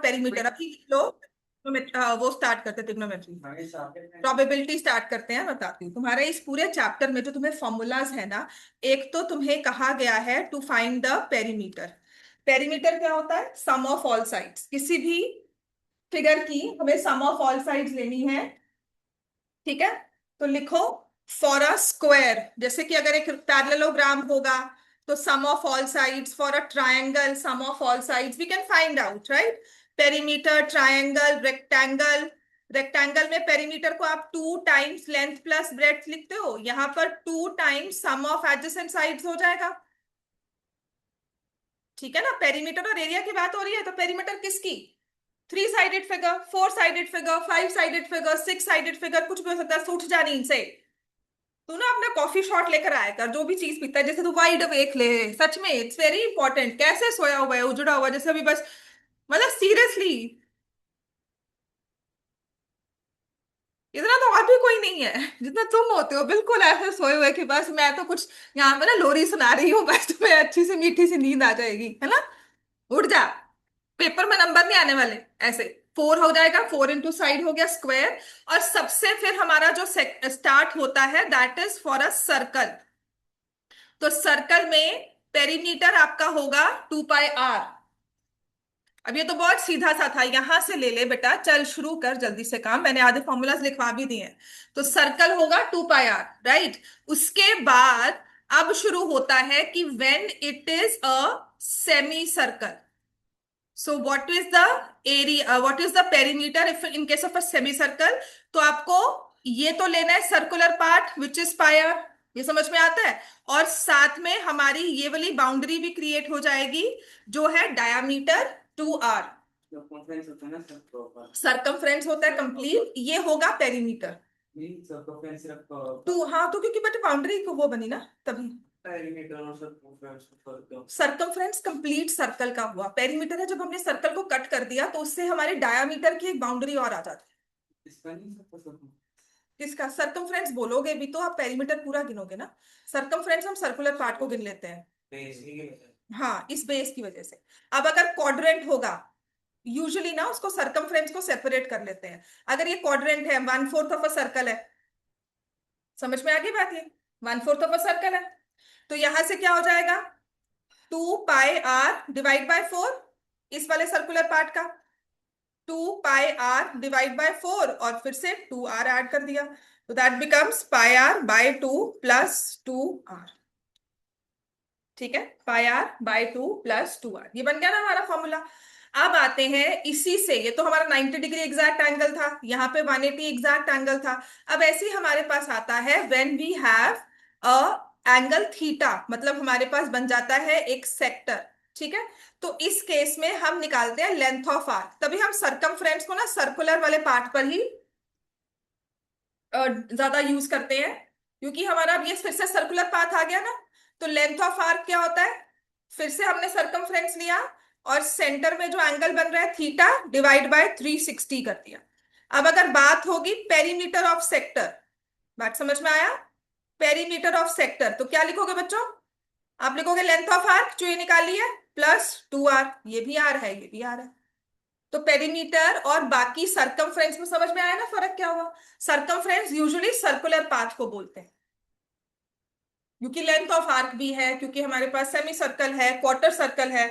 Perimeter. अभी लो वो start करते हैं ट्रिग्नोमेट्री, प्रोबेबिलिटी स्टार्ट करते हैं। बताती हूँ तुम्हारे इस पूरे चैप्टर में जो तुम्हें फॉर्मूलाज है ना, एक तो तुम्हें कहा गया है to find the perimeter. Perimeter क्या होता है? Sum of all sides. किसी भी फिगर की हमें सम ऑफ ऑल साइड्स लेनी है, ठीक है? तो लिखो फॉर अ स्क्वायर, जैसे कि अगर एक पैरेललोग्राम होगा तो sum of all sides, for a triangle sum of all sides we can find out, right? Perimeter, triangle, rectangle. Rectangle में पेरीमीटर को आप 2 टाइम्स लेंथ प्लस ब्रेड्थ लिखते हो, यहां पर 2 times sum of adjacent sides हो जाएगा, ठीक है ना? पेरीमीटर और एरिया की बात हो रही है, तो पेरीमीटर किसकी? 3 sided figure, 4 sided figure, 5 sided figure, 6 sided figure, कुछ भी हो सकता है। सूट जानी इनसे। तू ना अपना कॉफी शॉट लेकर आया कर, जो भी चीज पीता है, जैसे तू वाइड अवेक ले। सच में इट्स वेरी इंपॉर्टेंट। कैसे सोया हुआ है, उजड़ा हुआ जैसे अभी, बस मतलब सीरियसली। इतना तो और भी कोई नहीं है जितना तुम होते हो, बिल्कुल ऐसे सोए हुए कि बस मैं तो कुछ यहाँ पे ना लोरी सुना रही हूँ, बस तुम्हें अच्छी सी मीठी सी नींद आ जाएगी, है ना? उठ जा। पेपर में नंबर नहीं आने वाले ऐसे। 4 हो जाएगा, 4 इंटू साइड हो गया स्क्वायर। और सबसे फिर हमारा जो स्टार्ट होता है that is for a circle. तो सर्कल में पेरीमीटर आपका होगा 2 पाई आर। अब ये तो बहुत सीधा सा था, यहां से ले ले बेटा, चल शुरू कर जल्दी से काम, मैंने आधे फॉर्मूलाज लिखवा भी दिए हैं। तो सर्कल होगा 2 पाई आर, राइट? उसके बाद अब शुरू होता है कि when it is a semicircle, so what is the area, what is the perimeter if in case of a semicircle? तो आपको ये तो लेना है circular part which is pi r, ये समझ में आता है। और साथ में हमारी ये वाली बाउंड्री भी क्रिएट हो जाएगी जो है डायामीटर 2 आर। सरकमफ्रेंस होता है कंप्लीट, ये होगा पेरीमीटर। टू, हाँ, तो क्योंकि बेटा बाउंड्री को वो बनी ना तभी। सरकमफ्रेंस कंप्लीट सर्कल का हुआ। पेरीमीटर है जब हमने सर्कल को कट कर दिया तो उससे हमारे डायामीटर की एक बाउंड्री और आ जाती है। किसका सरकमफ्रेंस बोलोगे भी तो आप पेरीमीटर पूरा गिनोगे ना। सरकमफ्रेंस हम सर्कुलर पार्ट को गिन लेते हैं, हाँ, इस बेस की वजह से। अब अगर क्वाड्रेंट होगा, यूजुअली ना उसको सरकमफ्रेंस को सेपरेट कर लेते हैं। अगर ये क्वाड्रेंट है, 1/4 ऑफ अ सर्कल है, समझ में आ गई बात? ये 1/4 ऑफ अ सर्कल है, तो यहां से क्या हो जाएगा? 2 पाई आर डिवाइड बाय 4, इस वाले सर्कुलर पार्ट का 2 पाई आर डिवाइड बाय 4, और फिर से 2 आर ऐड कर दिया, तो that becomes pi r by 2 plus 2 r. ठीक है, pi r by 2 plus 2 r, ये बन गया ना हमारा फॉर्मूला। अब आते हैं इसी से, ये तो हमारा 90 डिग्री एग्जैक्ट एंगल था, यहाँ पे 180 एग्जैक्ट एंगल था। अब ऐसे ही हमारे पास आता है when we have a angle theta, मतलब हमारे पास बन जाता है एक सेक्टर, ठीक है? तो इस केस में हम निकालते हैं लेंथ ऑफ आर, तभी हम सरकमफ्रेंस को ना सर्कुलर वाले पार्ट पर ही ज्यादा यूज करते हैं, क्योंकि हमारा अब ये फिर से सर्कुलर पाथ आ गया ना। तो लेंथ ऑफ आर्क क्या होता है? फिर से हमने सरकमफ्रेंस लिया और सेंटर में जो एंगल बन रहा है थीटा, डिवाइड बाय 360 कर दिया। अब अगर बात होगी पेरीमीटर ऑफ सेक्टर, बात समझ में आया? पेरीमीटर ऑफ सेक्टर तो क्या लिखोगे बच्चों? आप लिखोगे लेंथ ऑफ आर्क जो ये निकाली है +2 आर, ये भी आर है, ये भी आर है। तो पेरीमीटर और बाकी सरकमफ्रेंस में समझ में आया ना फर्क क्या हुआ? सरकमफ्रेंस यूजुअली सर्कुलर पाथ को बोलते हैं, क्योंकि लेंथ ऑफ आर्क भी है, क्योंकि हमारे पास सेमी सर्कल है, क्वार्टर सर्कल है।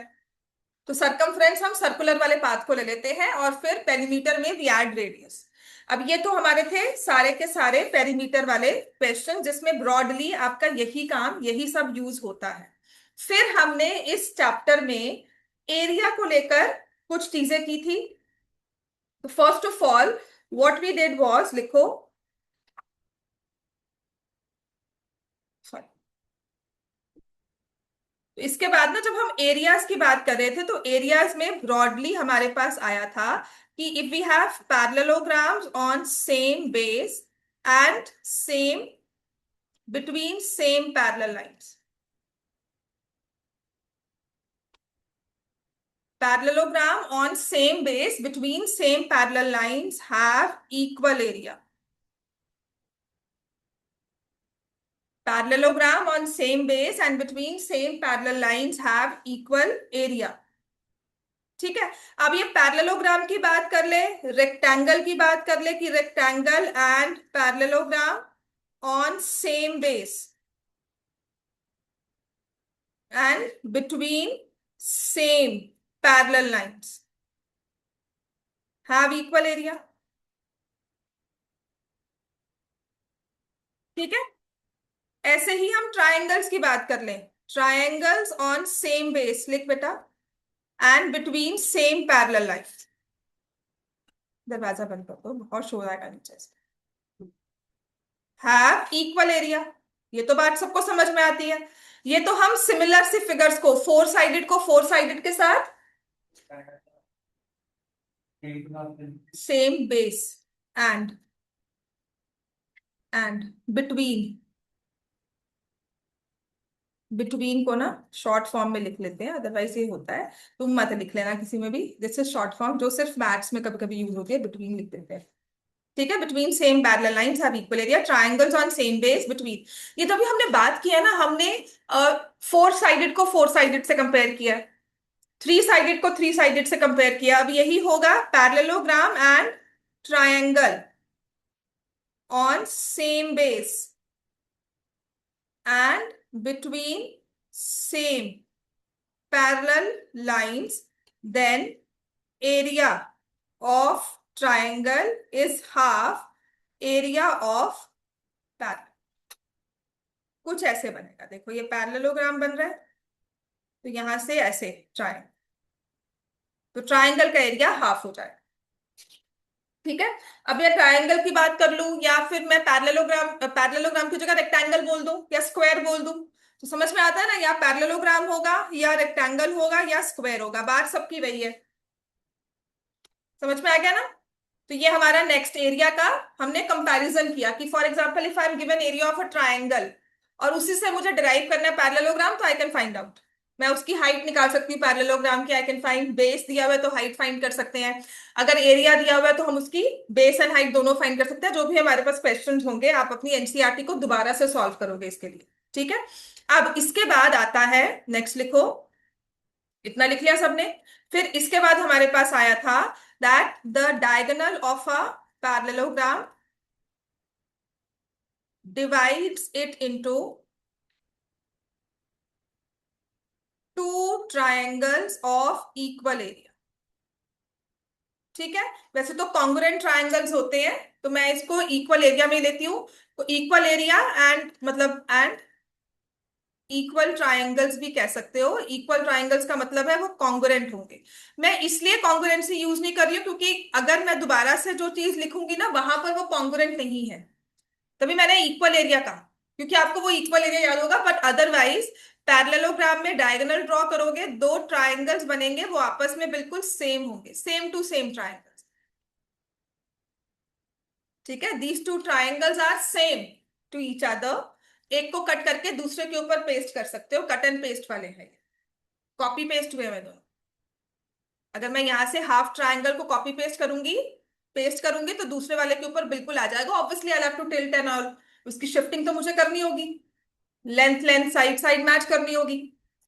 तो सरकमफ्रेंस हम सर्कुलर वाले पाथ को ले लेते हैं, और फिर पेरीमीटर में वी ऐड रेडियस। अब ये तो हमारे थे सारे के सारे पेरीमीटर वाले क्वेश्चन, जिसमें ब्रॉडली आपका यही काम, यही सब यूज होता है। फिर हमने इस चैप्टर में एरिया को लेकर कुछ चीजें की थी। तो first of all what we did was, लिखो, sorry, तो इसके बाद ना जब हम एरियाज की बात कर रहे थे तो एरियाज में ब्रॉडली हमारे पास आया था कि if we have parallelograms on same base and same between same parallel lines, parallelogram on same base between same parallel lines have equal area. Parallelogram on same base and between same parallel lines have equal area, ठीक है। अब ये parallelogram की बात कर ले, rectangle की बात कर ले कि rectangle and parallelogram on same base and between same parallel lines have equal area. ठीक है। ऐसे ही हम ट्रायंगल्स की बात कर लें, ट्रायंगल्स ऑन सेम बेस लिख बेटा, and between same parallel lines. दरवाजा बंद कर दो, बहुत शोर आएगा नीचे से। हैव इक्वल एरिया, ये तो बात सबको समझ में आती है। ये तो हम सिमिलर से फिगर्स को, फोर साइडेड को फोर साइडेड के साथ same base and between, between को ना शॉर्ट फॉर्म में लिख लेते हैं, अदरवाइज ये होता है, तुम मत लिख लेना किसी में भी, दिस इज शॉर्ट फॉर्म जो सिर्फ मैथ्स में कभी कभी यूज होती है, बिटवीन लिख देते हैं। ठीक है, between same parallel lines have equal area, triangles on same base between. ये तो अभी हमने बात किया ना, हमने फोर साइडेड को फोर साइडेड से कंपेयर किया, थ्री साइडेड को थ्री साइडेड से कंपेयर किया। अब यही होगा parallelogram and triangle on same base and between same parallel lines, then area of triangle is half area of parallel। कुछ ऐसे बनेगा, देखो ये पैरेललोग्राम बन रहा है, तो यहां से ऐसे ट्रायंगल, तो ट्रायंगल का एरिया हाफ हो जाएगा। ठीक है। अब मैं ट्रायंगल की बात कर लूं या फिर मैं पैरेललोग्राम की जगह रेक्टेंगल बोल दूं या स्क्वायर बोल दूं, तो समझ में आता है ना, या पैरेललोग्राम होगा या रेक्टेंगल होगा या स्क्वायर होगा, बात सबकी वही है। समझ में आ गया ना। तो ये हमारा नेक्स्ट एरिया का हमने कंपैरिजन किया कि for example if I M given area of a triangle और उसी से मुझे डिराइव करना है पैरेललोग्राम, तो आई कैन फाइंड आउट, मैं उसकी हाइट निकाल सकती हूँ पैरेललोग्राम की, आई कैन फाइंड बेस दिया हुआ है तो हाइट फाइंड कर सकते हैं, अगर एरिया दिया हुआ है तो हम उसकी बेस एंड हाइट दोनों फाइंड कर सकते हैं। जो भी हमारे पास क्वेश्चन होंगे आप अपनी एनसीईआरटी को दोबारा से सॉल्व करोगे इसके लिए। ठीक है। अब इसके बाद आता है, नेक्स्ट लिखो, इतना लिख लिया सबने। फिर इसके बाद हमारे पास आया था that the diagonal of a parallelogram divides it into two triangles of equal area। ठीक है। वैसे तो कॉन्ग्रुएंट ट्रायंगल्स होते हैं, तो मैं इसको इक्वल एरिया में लेती हूँ, तो इक्वल एरिया एंड मतलब एंड इक्वल ट्रायंगल्स भी कह सकते हो। इक्वल ट्रायंगल्स का मतलब है वो कॉन्ग्रुएंट होंगे। मैं इसलिए कॉन्ग्रुएंसी यूज नहीं कर रही हूँ क्योंकि अगर मैं दोबारा से जो चीज लिखूंगी ना वहां पर वो कॉन्ग्रुएंट नहीं है, तभी मैंने इक्वल एरिया कहा, क्योंकि आपको वो इक्वल एरिया याद होगा। बट अदरवाइज पैरेललोग्राम में डायगोनल ड्रॉ करोगे, दो ट्रायंगल्स बनेंगे, वो आपस में बिल्कुल सेम होंगे, सेम टू सेम ट्रायंगल्स। ठीक है, these two triangles are same to each other. एक को कट करके दूसरे के ऊपर पेस्ट कर सकते हो, कट एंड पेस्ट वाले हैं, कॉपी पेस्ट हुए हैं दोनों। अगर मैं यहां से हाफ ट्रायंगल को कॉपी पेस्ट करूंगी तो दूसरे वाले के ऊपर बिल्कुल आ जाएगा। Obviously I have to tilt and all, उसकी शिफ्टिंग तो मुझे करनी होगी, length length side side match करनी होगी।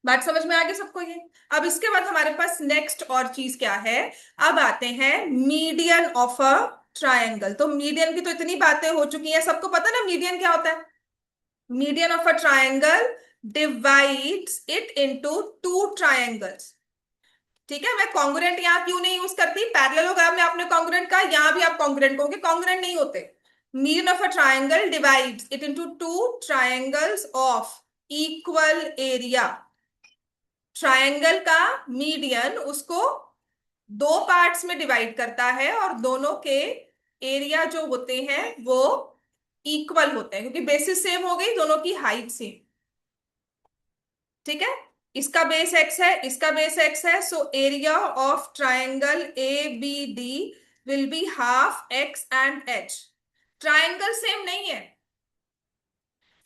बात समझ में आ गई सबको ये। अब इसके बाद हमारे पास नेक्स्ट और चीज क्या है, अब आते हैं मीडियन ऑफ अ ट्रायंगल। तो मीडियन की तो इतनी बातें हो चुकी हैं, सबको पता ना मीडियन क्या होता है। Median of a triangle divides it into two triangles. ठीक है, मैं कॉन्ग्रुएंट यहाँ क्यों नहीं यूज करती, पैरेललोग्राम में आपने कॉन्ग्रुएंट कहा, यहां भी आप कॉन्ग्रुएंट कहोगे, कॉन्ग्रुएंट नहीं होते। Median of a triangle divides it into two triangles of equal area. Triangle का मीडियन उसको दो पार्ट्स में डिवाइड करता है और दोनों के एरिया जो होते हैं वो इक्वल होते हैं, क्योंकि बेसिस सेम हो गई, दोनों की हाइट सेम। ठीक है, इसका बेस एक्स है, इसका बेस एक्स है, so area of triangle A B D will be half X and H. Triangle same नहीं है।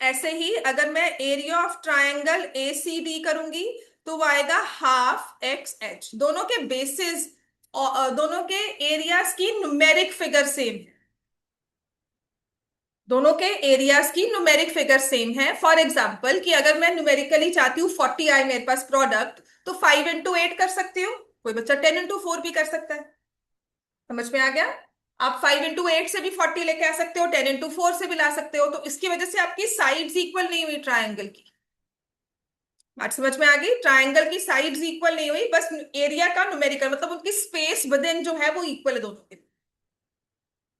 ऐसे ही अगर मैं area of triangle A C D करूंगी तो वो आएगा हाफ एक्स एच। दोनों के बेसिस और दोनों के एरियाज की न्यूमेरिक फिगर सेम है, दोनों के एरियाज की न्यूमेरिक फिगर सेम है। फॉर एग्जाम्पल कि अगर मैं न्यूमेरिकली चाहती हूँ 40 आए मेरे पास प्रोडक्ट, तो 5 into 8 कर सकती हूँ। कोई बच्चा 10 into 4 भी कर सकता है। समझ में आ गया? आप 5 into 8 से भी 40 लेके आ सकते हो, 10 into 4 से भी ला सकते हो। तो इसकी वजह से आपकी साइड्स इक्वल नहीं हुई ट्रायंगल की। बात समझ में आ गई? ट्रायंगल की साइड्स इक्वल नहीं हुई, बस एरिया का न्यूमेरिकल, मतलब उनकी स्पेस विदिन जो है वो इक्वल है दोनों के।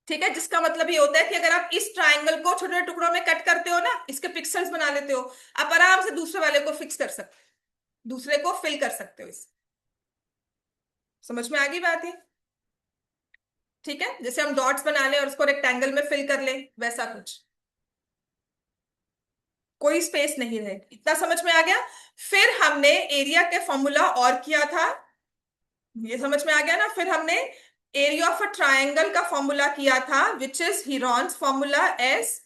ठीक है, जिसका मतलब ये होता है कि अगर आप इस ट्रायंगल को छोटे छोटे टुकड़ों में कट करते हो ना, इसके पिक्सेल्स बना लेते हो, आप आराम से दूसरे वाले को फिक्स कर सकते हो, दूसरे को फिल कर सकते हो इस। समझ में आ गई बात है? ठीक है, जैसे हम डॉट्स बना ले और उसको रेक्टेंगल में फिल कर ले, वैसा कुछ। कोई स्पेस नहीं रहेगी, इतना समझ में आ गया? फिर हमने एरिया के फॉर्मूला और किया था, ये समझ में आ गया ना? फिर हमने एरिया ऑफ अ ट्रायंगल का फॉर्मूला किया था, which is Heron's formula, S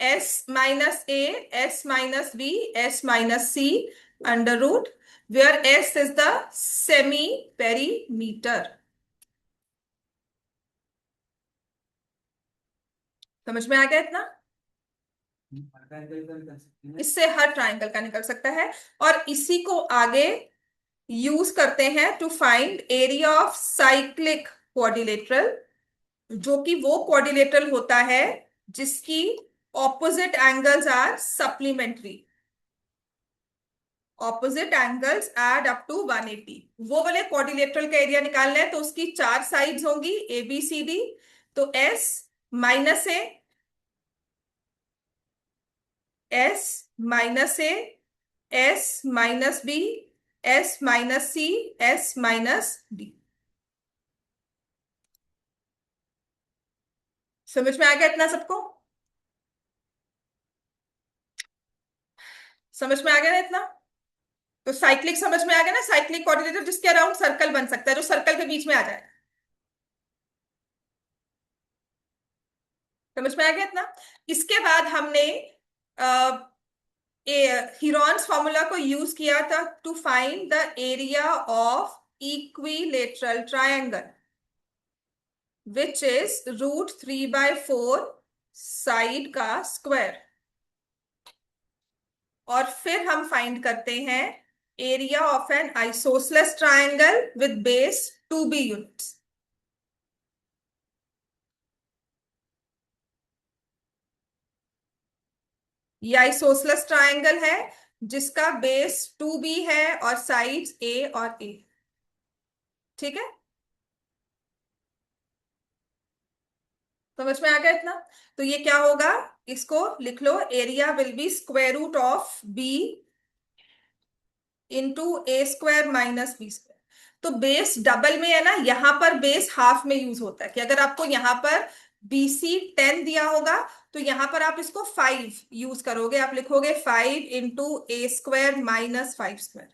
S minus A S minus B S minus C under root, where S is the semi perimeter. समझ में आ गया इतना? इससे हर ट्रायंगल का निकल सकता है। और इसी को आगे यूज करते हैं to find area of cyclic quadrilateral, जो कि वो क्वाड्रिलेटरल होता है जिसकी opposite angles are supplementary, opposite angles add up to 180। वो वाले क्वाड्रिलेटरल का एरिया निकालना है तो उसकी 4 साइड्स होंगी, ए बी सी डी। तो S minus A, S minus A, S minus B, S minus C, S minus D. समझ में आ गया इतना सबको? समझ में आ गया ना इतना? तो साइक्लिक समझ में आ गया ना? साइक्लिक कोऑर्डिनेटर जिसके अराउंड सर्कल बन सकता है, जो सर्कल के बीच में आ जाए। समझ में आ गया इतना? इसके बाद हमने हीरॉन्स फॉर्मूला को यूज किया था to find the area of equilateral triangle, which is √3/4 side का स्क्वायर। और फिर हम फाइंड करते हैं area of an isosceles triangle with base 2b units. ये आइसोसेलेस ट्रायंगल है जिसका बेस 2b है और साइड्स a और a। ठीक है, समझ में आ गया इतना? तो ये क्या होगा, इसको लिख लो, area will be square root of b into A square minus B square. तो बेस डबल में है ना, यहां पर बेस हाफ में यूज होता है कि अगर आपको यहां पर BC 10 दिया होगा तो यहां पर आप इसको 5 यूज करोगे, आप लिखोगे 5 into A square minus 5 square.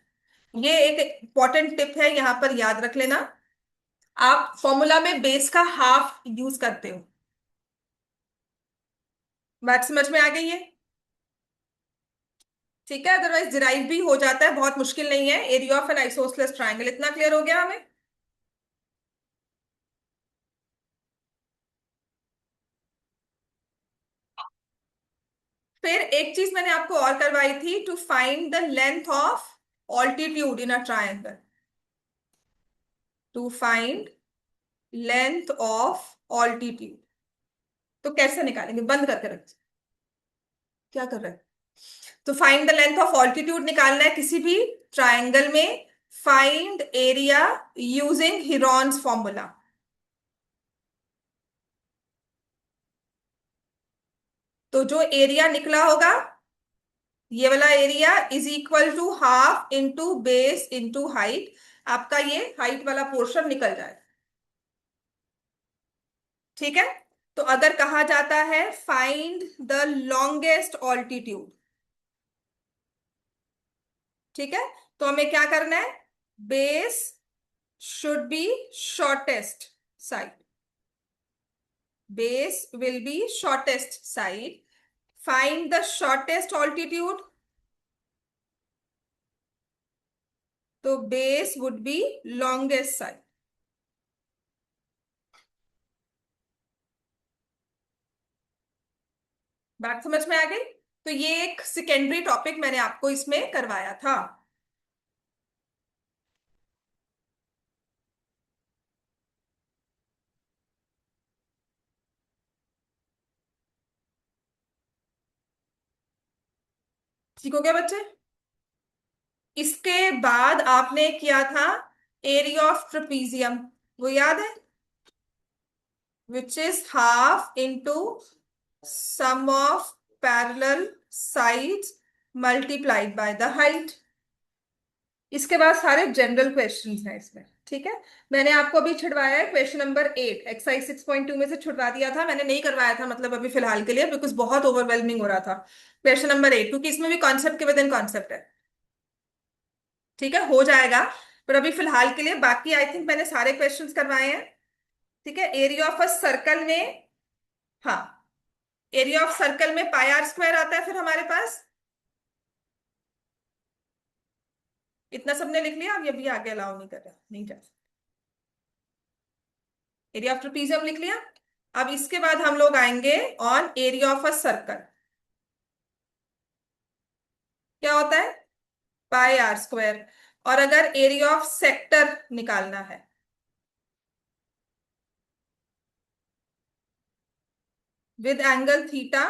ये एक इंपॉर्टेंट टिप है, यहां पर याद रख लेना। आप फॉर्मूला में बेस का हाफ यूज करते हो। बात समझ में आ गई है? ठीक है, अदरवाइज डिराइव भी हो जाता है, बहुत मुश्किल नहीं है। Area of an isosceles triangle, इतना क्लियर हो गया हमें? फिर एक चीज मैंने आपको और करवाई थी, to find the length of altitude in a triangle, to find length of altitude. तो कैसे निकालेंगे? बंद करके रख, क्या कर रहे हैं? तो find the length of altitude निकालना है किसी भी ट्रायंगल में। Find area using Heron's formula. तो जो एरिया निकला होगा, ये वाला area is equal to half into base into height. आपका ये हाइट वाला पोर्शन निकल जाए। ठीक है, तो अगर कहा जाता है फाइंड द लॉन्गेस्ट ऑल्टीट्यूड, ठीक है, तो हमें क्या करना है? Base should be shortest side, base will be shortest side. Find the shortest altitude, तो base would be longest side. बात समझ में आ गई? तो ये एक सेकेंडरी टॉपिक मैंने आपको इसमें करवाया था। ठीक हो गया बच्चे? इसके बाद आपने किया था एरिया ऑफ ट्रेपीजियम, वो याद है? Which is half into sum of parallel sides multiplied by the height. इसके बाद सारे जनरल क्वेश्चंस हैं इसमें, ठीक है। मैंने आपको अभी छुड़वाया है क्वेश्चन नंबर 8, एक्सरसाइज 6.2 में से छुड़वा दिया था मैंने, नहीं करवाया था मतलब अभी फिलहाल के लिए, बिकॉज बहुत ओवरवेलमिंग हो रहा था। क्वेश्चन नंबर 8, क्योंकि इसमें भी कॉन्सेप्ट के विद इन कॉन्सेप्ट है, ठीक है, हो जाएगा। पर अभी फिलहाल के लिए बाकी आई थिंक मैंने सारे क्वेश्चंस करवाए हैं, ठीक है। एरिया ऑफ अ सर्कल में, हाँ, एरिया ऑफ सर्कल में पाई आर स्क्वायर आता है फिर हमारे पास। इतना सबने लिख लिया? अब ये भी आगे अलाउ नहीं कर रहा, नहीं जा सकता। एरिया ऑफ ट्रेपीजियम लिख लिया। अब इसके बाद हम लोग आएंगे on area of a circle. क्या होता है? Pi R square. और अगर एरिया ऑफ सेक्टर निकालना है, with angle theta,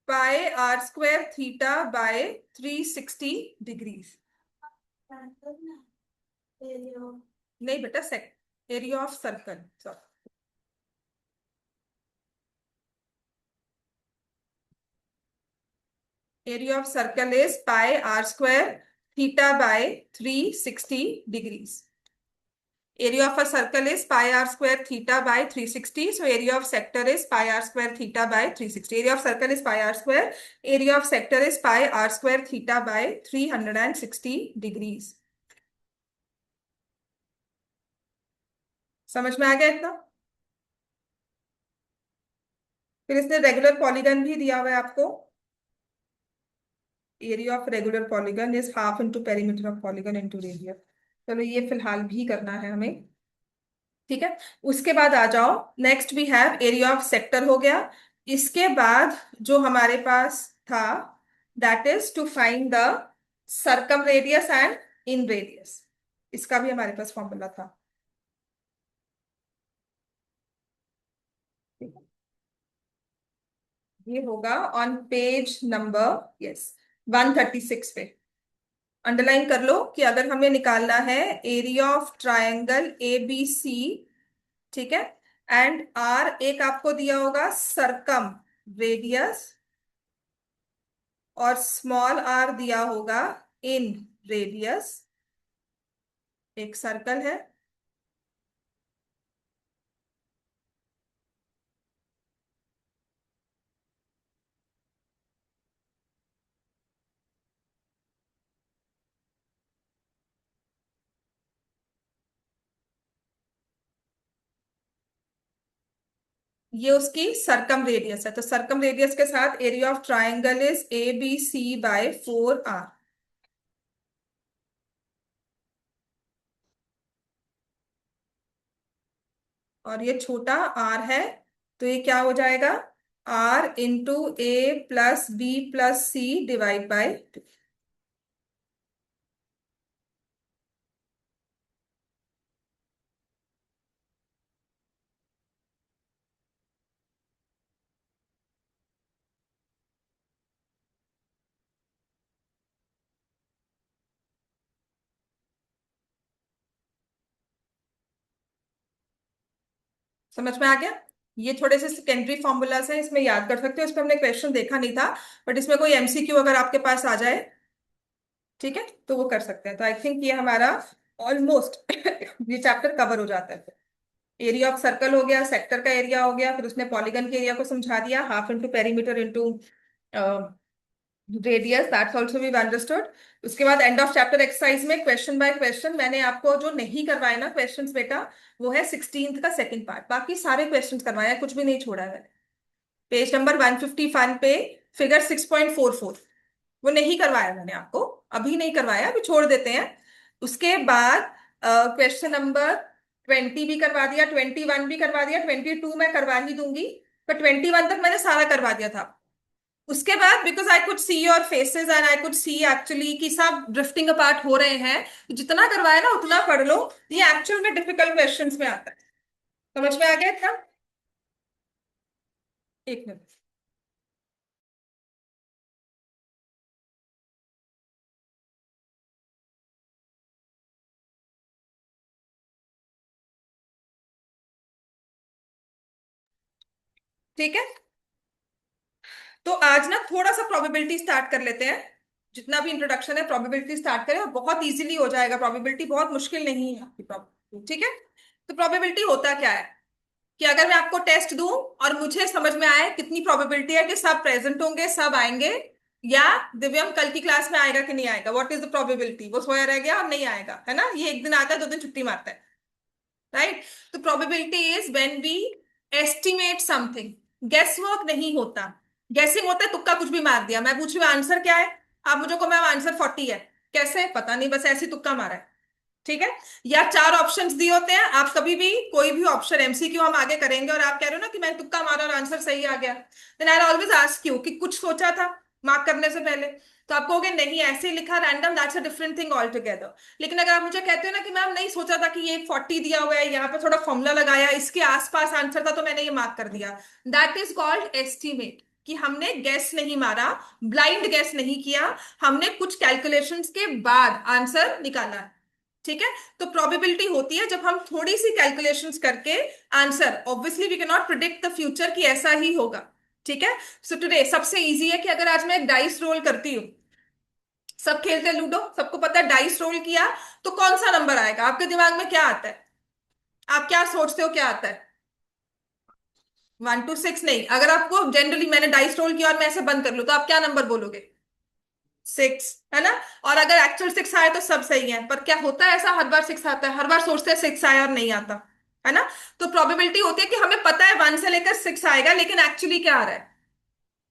pi R square theta by 360 degrees. नहीं बेटा, sec area of circle, sorry, area of circle is pi R square theta by 360 degrees. Area of a circle is pi r square theta by 360. So area of sector is pi r square theta by 360. Area of circle is pi r square. Area of sector is pi r square theta by 360 degrees. समझ में आ गया इतना? फिर इसने regular polygon भी दिया हुआ है आपको। Area of regular polygon is half into perimeter of polygon into radius. चलो ये फिलहाल भी करना है हमें, ठीक है। उसके बाद आ जाओ, next we have area of sector हो गया। इसके बाद जो हमारे पास था, that is to find the circumradius and inradius. इसका भी हमारे पास फॉर्मूला था, ठीक है? ये होगा ऑन पेज नंबर, यस, 136 पे। अंडरलाइन कर लो कि अगर हमें निकालना है area of triangle A B C, ठीक है, एंड आर एक आपको दिया होगा सरकम रेडियस, और स्मॉल आर दिया होगा इन रेडियस, एक सर्कल है। ये उसकी सरकम रेडियस है, तो सरकम रेडियस के साथ area of triangle is A B C by 4 R. और ये छोटा आर है, तो ये क्या हो जाएगा? R into A plus B plus C divide by 2। समझ में आ गया? ये थोड़े से सेकेंडरी फॉर्मूलाज हैं, इसमें याद कर सकते हो, इस पर हमने क्वेश्चन देखा नहीं था, बट इसमें कोई एमसीक्यू अगर आपके पास आ जाए, ठीक है, तो वो कर सकते हैं। तो आई थिंक ये हमारा ऑलमोस्ट ये चैप्टर कवर हो जाता है। एरिया ऑफ सर्कल हो गया, सेक्टर का एरिया हो गया, फिर उसने पॉलीगन के एरिया को समझा दिया, half into perimeter into radius, that's also we understood. उसके बाद एंड ऑफ चैप्टर एक्सरसाइज में क्वेश्चन बाय क्वेश्चन, मैंने आपको जो नहीं करवाए ना क्वेश्चंस बेटा, वो है 16th का सेकंड पार्ट, बाकी सारे क्वेश्चंस करवाए हैं, कुछ भी नहीं छोड़ा है मैंने। पेज नंबर 151 पे फिगर 6.44, वो नहीं करवाया मैंने आपको, अभी नहीं करवाया, अभी छोड़ देते हैं। उसके बाद क्वेश्चन नंबर 20 भी करवा दिया, 21 भी करवा दिया, 22 मैं करवा ही दूंगी, पर 21 तक मैंने सारा करवा दिया था। उसके बाद because I could see your faces and I could see actually कि सब ड्रिफ्टिंग अपार्ट हो रहे हैं, तो जितना करवाया ना उतना पढ़ लो, ये एक्चुअल में डिफिकल्ट क्वेश्चंस में आता है। समझ में आ गया था? एक मिनट। ठीक है, तो आज ना थोड़ा सा प्रोबेबिलिटी स्टार्ट कर लेते हैं। जितना भी इंट्रोडक्शन है प्रोबेबिलिटी स्टार्ट करें, और बहुत इजीली हो जाएगा। प्रोबेबिलिटी बहुत मुश्किल नहीं है आपकी प्रोबेबिलिटी, ठीक है। तो प्रोबेबिलिटी होता क्या है कि अगर मैं आपको टेस्ट दूं और मुझे समझ में आए कितनी प्रोबेबिलिटी है कि सब प्रेजेंट होंगे, सब आएंगे, या दिव्यम कल की क्लास में आएगा कि नहीं आएगा, व्हाट इज द प्रोबेबिलिटी, वो सोया रह गया और नहीं आएगा, है ना, ये एक दिन आता है 2 दिन छुट्टी मारता है, राइट। तो probability is when we estimate something. Guess work नहीं होता, गेसिंग होता है तुक्का कुछ भी मार दिया। मैं पूछ रही हूँ आंसर क्या है, आप मुझे को मैम आंसर 40 है, कैसे पता नहीं, बस ऐसे ही तुक्का मारा है, ठीक है। या 4 ऑप्शंस दिए होते हैं, आप कभी भी कोई भी ऑप्शन एमसीक्यू हम आगे करेंगे और आप कह रहे हो ना कि मैं तुक्का मारा और आंसर सही आ गया, then I always ask you कि कुछ सोचा था मार्क करने से पहले, तो आप कहोगे नहीं ऐसे ही लिखा random, that's a different thing all together. लेकिन अगर आप मुझे कहते हो ना कि मैम नहीं सोचा था कि ये 40 दिया हुआ है, यहाँ पे थोड़ा फॉर्मूला लगाया, इसके आसपास आंसर था तो मैंने ये मार्क कर दिया, दैट इज कॉल्ड एस्टिमेट। कि हमने गैस नहीं मारा, ब्लाइंड गैस नहीं किया, हमने कुछ कैलकुलेशंस के बाद आंसर निकाला, ठीक है। तो प्रोबेबिलिटी होती है जब हम थोड़ी सी कैलकुलेशंस करके answer, obviously we can not predict the future कि ऐसा ही होगा, ठीक है। सो टुडे सबसे इजी है कि अगर आज मैं एक डाइस रोल करती हूँ, सब खेलते हैं लूडो, सबको पता है डाइस रोल किया तो कौन सा नंबर आएगा, आपके दिमाग में क्या आता है, आप क्या सोचते हो क्या आता है? 1 to 6 नहीं, अगर आपको जनरली मैंने डाइस रोल किया और मैं ऐसे बंद कर लूं तो आप क्या नंबर बोलोगे? 6, है ना। और अगर एक्चुअल 6 आए तो सब सही है, पर क्या होता है ऐसा, हर बार 6 आता है, हर बार सोचते हैं 6 आया और नहीं आता, है ना। तो प्रोबेबिलिटी होती है कि हमें पता है 1 से लेकर 6 आएगा, लेकिन एक्चुअली क्या आ रहा है,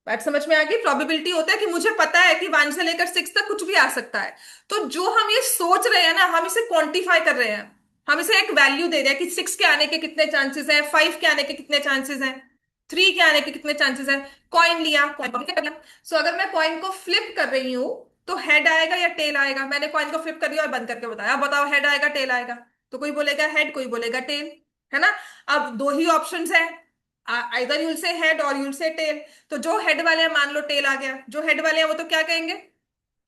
बात समझ में आ गई। प्रोबेबिलिटी होता है कि मुझे पता है कि 1 से लेकर 6 तक कुछ भी आ सकता है, तो जो हम ये सोच रहे हैं ना, हम इसे क्वांटिफाई कर रहे हैं, हम इसे एक वैल्यू दे रहे हैं कि 6 के आने के कितने चांसेस हैं, 5 के आने के कितने चांसेस हैं, 3 के आने के कितने चांसेस हैं। कॉइन लिया, कॉइन, सो अगर मैं कॉइन को फ्लिप कर रही हूं तो हेड आएगा या टेल आएगा, मैंने कॉइन को फ्लिप कर दिया और बंद करके बताया, अब बताओ हेड आएगा टेल आएगा, तो कोई बोलेगा हेड, कोई बोलेगा टेल, है ना। अब दो ही ऑप्शंस है, आइदर यूल से हेड और यूल से टेल। तो जो हेड वाले हैं, मान लो टेल आ गया, जो हेड वाले हैं वो तो क्या कहेंगे,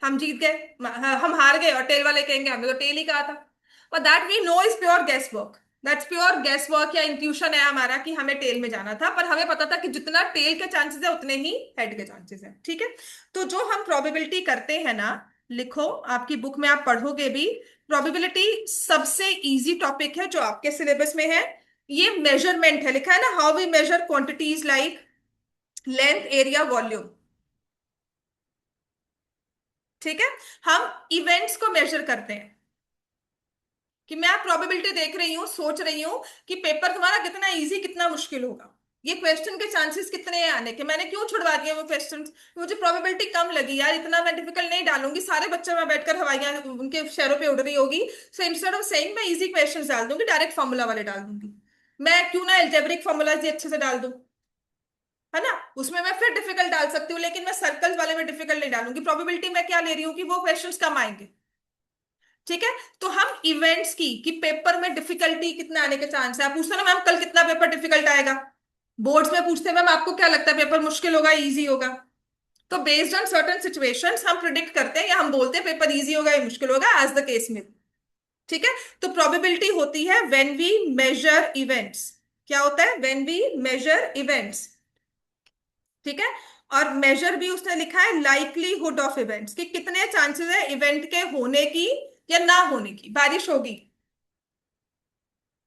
हम जीत गए, हम हार गए, और टेल वाले कहेंगे हमने तो टेल ही कहा था। और that we know is pure guess work, that's pure guess work या इंट्यूशन है हमारा कि हमें टेल में जाना था, पर हमें पता था कि जितना टेल के चांसेस है उतने ही हेड के चांसेस है, ठीक है। तो जो हम प्रोबेबिलिटी करते हैं ना, लिखो आपकी बुक में आप पढ़ोगे भी, प्रोबेबिलिटी सबसे इजी टॉपिक है जो आपके सिलेबस में है। ये मेजरमेंट है, लिखा है ना, how we measure quantities like length, area, volume, ठीक है। हम इवेंट्स को मेजर करते हैं कि मैं आप प्रोबेबिलिटी देख रही हूँ, सोच रही हूँ कि पेपर तुम्हारा कितना इजी कितना मुश्किल होगा, ये क्वेश्चन के चांसेस कितने हैं आने के, मैंने क्यों छुड़वा दिया वो क्वेश्चन, मुझे प्रोबेबिलिटी कम लगी यार, इतना मैं डिफिकल्ट नहीं डालूंगी, सारे बच्चे में बैठकर हवाइयां उनके शहरों पे उड़ रही होगी, सो इंस्टेड ऑफ सेइंग मैं इजी क्वेश्चन डाल दूंगी, डायरेक्ट फॉर्मूला वाले डाल दूंगी। मैं क्यों ना एल्जेब्रिक फॉर्मूलाज अच्छे से डाल दूं, है ना, उसमें मैं फिर डिफिकल्ट डाल सकती हूँ, लेकिन मैं सर्कल्स वाले में डिफिकल्ट नहीं डालूंगी। प्रोबेबिलिटी मैं क्या ले रही हूँ कि वो क्वेश्चंस कम आएंगे, ठीक है। तो हम इवेंट्स की कि पेपर में डिफिकल्टी कितना आने के चांस है, आप पूछते हो ना मैम कल कितना पेपर डिफिकल्ट आएगा, बोर्ड्स में पूछते हैं मैम आपको क्या लगता है पेपर मुश्किल होगा इजी होगा, तो बेस्ड ऑन सर्टेन सिचुएशंस हम प्रिडिक्ट करते हैं या हम बोलते हैं पेपर इजी होगा या मुश्किल होगा, एज द केस में, ठीक है। तो प्रोबेबिलिटी होती है व्हेन वी मेजर इवेंट्स, क्या होता है, व्हेन वी मेजर इवेंट्स, ठीक है। और मेजर भी उसने लिखा है लाइकलीहुड ऑफ इवेंट्स, कि कितने चांसेस है इवेंट के होने की या ना होने की, बारिश होगी,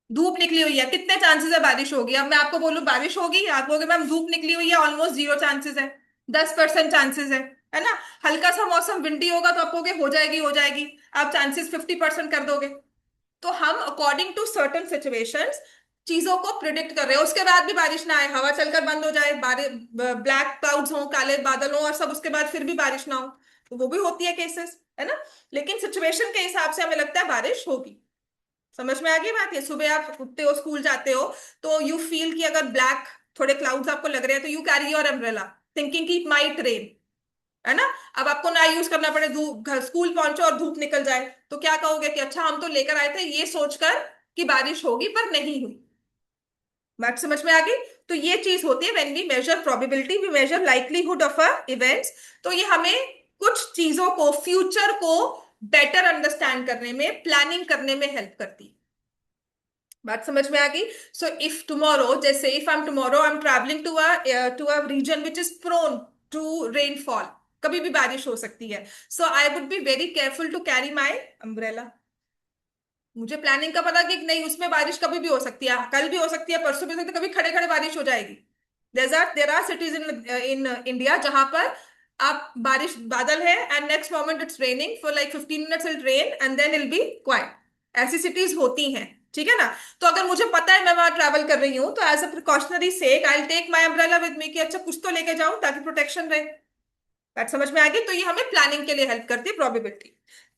धूप निकली हुई है, कितने चांसेस है बारिश होगी, अब मैं आपको बोलूं बारिश होगी, आप बोलोगे मैम धूप निकली हुई है ऑलमोस्ट 0 चांसेस है, 10% चांसेस है ना। हल्का सा मौसम विंडी होगा तो आप कहोगे हो जाएगी हो जाएगी, आप चांसेस 50% कर दोगे। तो हम अकॉर्डिंग टू सर्टन सिचुएशंस चीजों को प्रिडिक्ट कर रहे हैं, उसके बाद भी बारिश ना आए, हवा चलकर बंद हो जाए, बारिश, ब्लैक क्लाउड्स हो, काले बादल हो और सब, उसके बाद फिर भी बारिश ना हो, तो वो भी होती है केसेस, है ना। लेकिन सिचुएशन के हिसाब से हमें लगता है बारिश होगी। समझ में आ गई बात, ये सुबह आप उठते हो स्कूल जाते हो तो यू फील कि अगर ब्लैक थोड़े क्लाउड्स आपको लग रहे हैं तो you carry your umbrella thinking कि इट माइट रेन, है ना। अब आपको ना यूज करना पड़े, धूप, घर स्कूल पहुंचो और धूप निकल जाए तो क्या कहोगे कि अच्छा हम तो लेकर आए थे ये सोचकर कि बारिश होगी पर नहीं हुई। बात समझ में आ गई। तो ये चीज होती है when we measure probability, we measure likelihood of a events. तो ये हमें कुछ चीजों को, फ्यूचर को बेटर अंडरस्टैंड करने में, प्लानिंग करने में हेल्प करती है, बात समझ में आ गई? सो इफ टुमारो, जैसे if I am travelling to a region which is prone to rainfall, कभी भी बारिश हो सकती है, so I would be very careful to carry my umbrella. मुझे प्लानिंग का पता कि नहीं, उसमें बारिश कभी भी हो सकती है, कल भी हो सकती है, परसों भी हो सकती है, कभी खड़े खड़े बारिश हो जाएगी। There are cities in India जहां पर आप बारिश, बादल है and next moment it's raining for like 15 minutes, it'll rain and then it'll be quite. ऐसी सिटीज होती हैं, ठीक है ना? तो अगर मुझे पता है मैं वहां ट्रैवल कर रही हूँ, तो as a precautionary sake I will take my umbrella with me, कि अच्छा कुछ तो लेके जाऊं ताकि प्रोटेक्शन रहे। बात समझ में आ गई? तो ये हमें प्लानिंग के लिए हेल्प करती है प्रोबेबिलिटी।